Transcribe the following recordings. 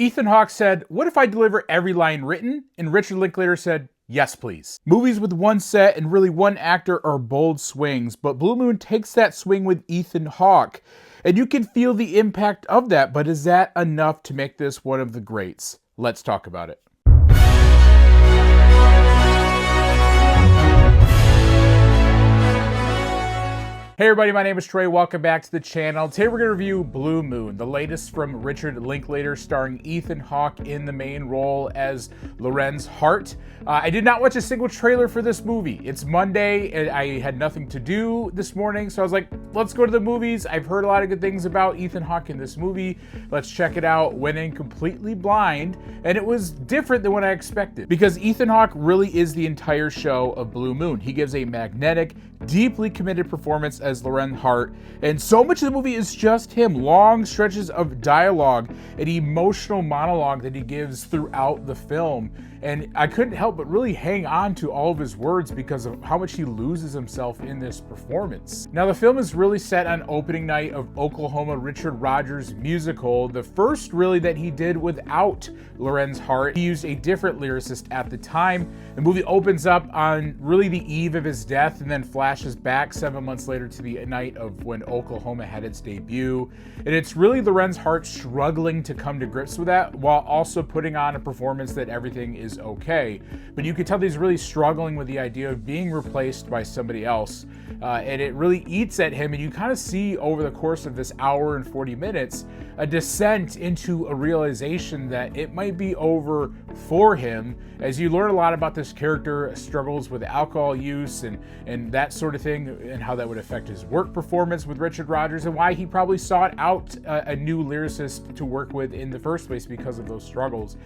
Ethan Hawke said, "What if I deliver every line written?" And Richard Linklater said, "Yes, please." Movies with one set and really one actor are bold swings, but Blue Moon takes that swing with Ethan Hawke. And you can feel the impact of that, but is that enough to make this one of the greats? Let's talk about it. Hey everybody, my name is Trey. Welcome back to the channel. Today we're going to review Blue Moon, the latest from Richard Linklater, starring Ethan Hawke in the main role as Lorenz Hart. I did not watch a single trailer for this movie. It's Monday and I had nothing to do this morning, so I was like, let's go to the movies. I've heard a lot of good things about Ethan Hawke in this movie. Let's check it out. Went in completely blind, and it was different than what I expected because Ethan Hawke really is the entire show of Blue Moon. He gives a magnetic, deeply committed performance as Lorenz Hart, and so much of the movie is just him. Long stretches of dialogue and emotional monologue that he gives throughout the film. And I couldn't help but really hang on to all of his words because of how much he loses himself in this performance. Now, the film is really set on opening night of Oklahoma Richard Rodgers' musical, the first really that he did without Lorenz Hart. He used a different lyricist at the time. The movie opens up on really the eve of his death and then flashes back 7 months later to the night of when Oklahoma had its debut. And it's really Lorenz Hart struggling to come to grips with that while also putting on a performance that everything is okay. But you could tell that he's really struggling with the idea of being replaced by somebody else. And it really eats at him, and you kind of see over the course of this hour and 40 minutes a descent into a realization that it might be over for him as you learn a lot about this character, struggles with alcohol use and that sort of thing, and how that would affect his work performance with Richard Rodgers, and why he probably sought out a new lyricist to work with in the first place because of those struggles.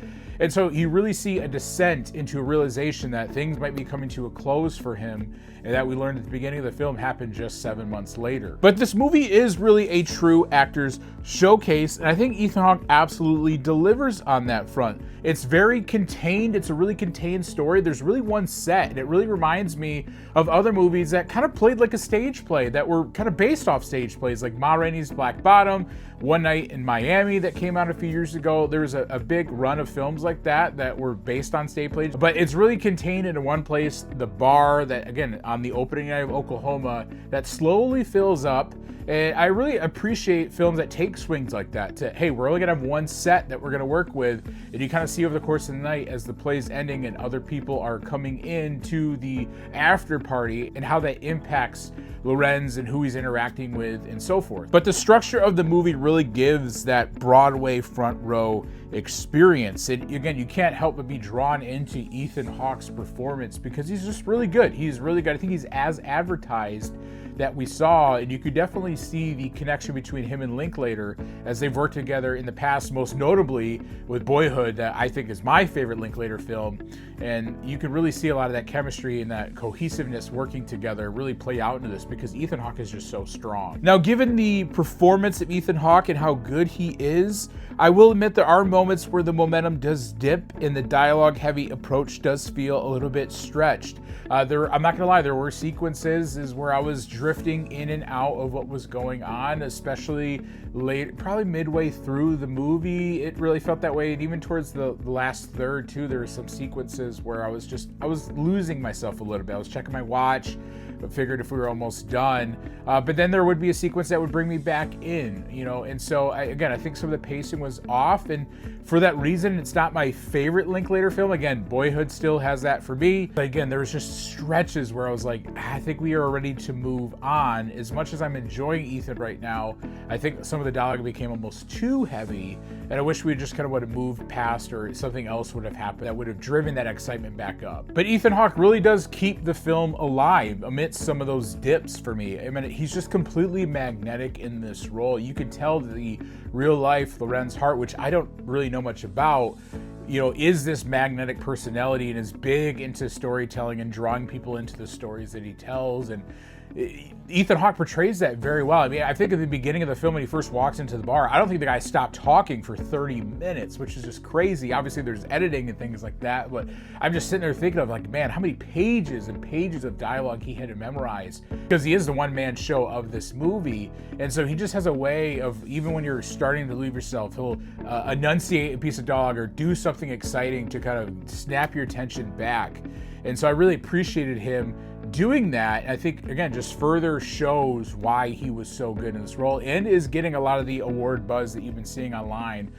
And so you really see a descent into a realization that things might be coming to a close for him, and that we learned at the beginning of the film happened just 7 months later. But this movie is really a true actor's showcase, and I think Ethan Hawke absolutely delivers on that front. It's very contained. It's a really contained story. There's really one set, and it really reminds me of other movies that kind of played like a stage play, that were kind of based off stage plays, like Ma Rainey's Black Bottom, One Night in Miami that came out a few years ago. There was a big run of films like that were based on stage plays, but it's really contained into one place, the bar that, again, on the opening night of Oklahoma, that slowly fills up. And I really appreciate films that take swings like that to, hey, we're only gonna have one set that we're gonna work with, and you kind of see over the course of the night as the play's ending and other people are coming in to the after party and how that impacts Lorenz and who he's interacting with and so forth. But the structure of the movie really gives that Broadway front row experience. And again, you can't help but be drawn into Ethan Hawke's performance because he's just really good. He's really good. I think he's as advertised that we saw, and you could definitely see the connection between him and Linklater as they've worked together in the past, most notably with Boyhood, that I think is my favorite Linklater film. And you can really see a lot of that chemistry and that cohesiveness working together really play out into this because Ethan Hawke is just so strong. Now, given the performance of Ethan Hawke and how good he is, I will admit there are moments where the momentum does dip and the dialogue-heavy approach does feel a little bit stretched. I'm not gonna lie, there were sequences where I was drifting in and out of what was going on, especially late, probably midway through the movie. It really felt that way, and even towards the last third too, there were some sequences where I was losing myself a little bit. I was checking my watch, but figured if we were almost done. But then there would be a sequence that would bring me back in, and so I think some of the pacing was off, and for that reason, it's not my favorite Linklater film. Again, Boyhood still has that for me, but again, there was just stretches where I was like, I think we are ready to move on. As much as I'm enjoying Ethan right now, I think some of the dialogue became almost too heavy, and I wish we just kind of would have moved past, or something else would have happened that would have driven that excitement back up. But Ethan Hawke really does keep the film alive amidst some of those dips for me. I mean, he's just completely magnetic in this role. You could tell the real life Lorenz Hart, which I don't really know much about, is this magnetic personality and is big into storytelling and drawing people into the stories that he tells. And Ethan Hawke portrays that very well. I mean, I think at the beginning of the film when he first walks into the bar, I don't think the guy stopped talking for 30 minutes, which is just crazy. Obviously, there's editing and things like that, but I'm just sitting there thinking of like, man, how many pages and pages of dialogue he had to memorize, because he is the one-man show of this movie. And so he just has a way of, even when you're starting to leave yourself, he'll enunciate a piece of dialogue or do something exciting to kind of snap your attention back. And so I really appreciated him doing that. I think, again, just further shows why he was so good in this role and is getting a lot of the award buzz that you've been seeing online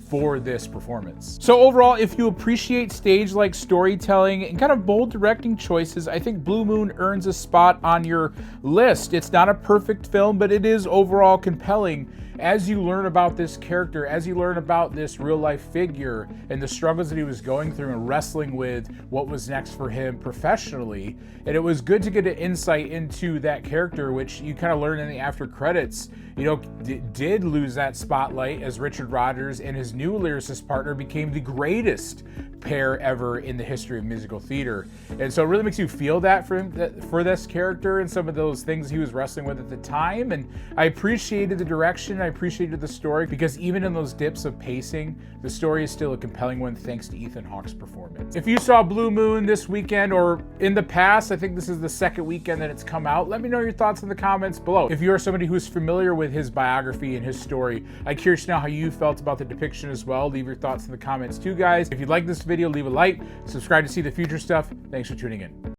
for this performance. So overall, if you appreciate stage-like storytelling and kind of bold directing choices, I think Blue Moon earns a spot on your list. It's not a perfect film, but it is overall compelling as you learn about this character, as you learn about this real-life figure and the struggles that he was going through and wrestling with what was next for him professionally. And it was good to get an insight into that character, which you kind of learn in the after credits, you know, did lose that spotlight as Richard Rodgers and his new lyricist partner became the greatest pair ever in the history of musical theater. And so it really makes you feel that for him, for this character and some of those things he was wrestling with at the time. And I appreciated the direction, I appreciated the story, because even in those dips of pacing, the story is still a compelling one thanks to Ethan Hawke's performance. If you saw Blue Moon this weekend or in the past, I think this is the second weekend that it's come out, let me know your thoughts in the comments below. If you're somebody who's familiar with his biography and his story, I'm curious to know how you felt about the depiction as well. Leave your thoughts in the comments too, guys. If you like this video, leave a like, subscribe to see the future stuff. Thanks for tuning in.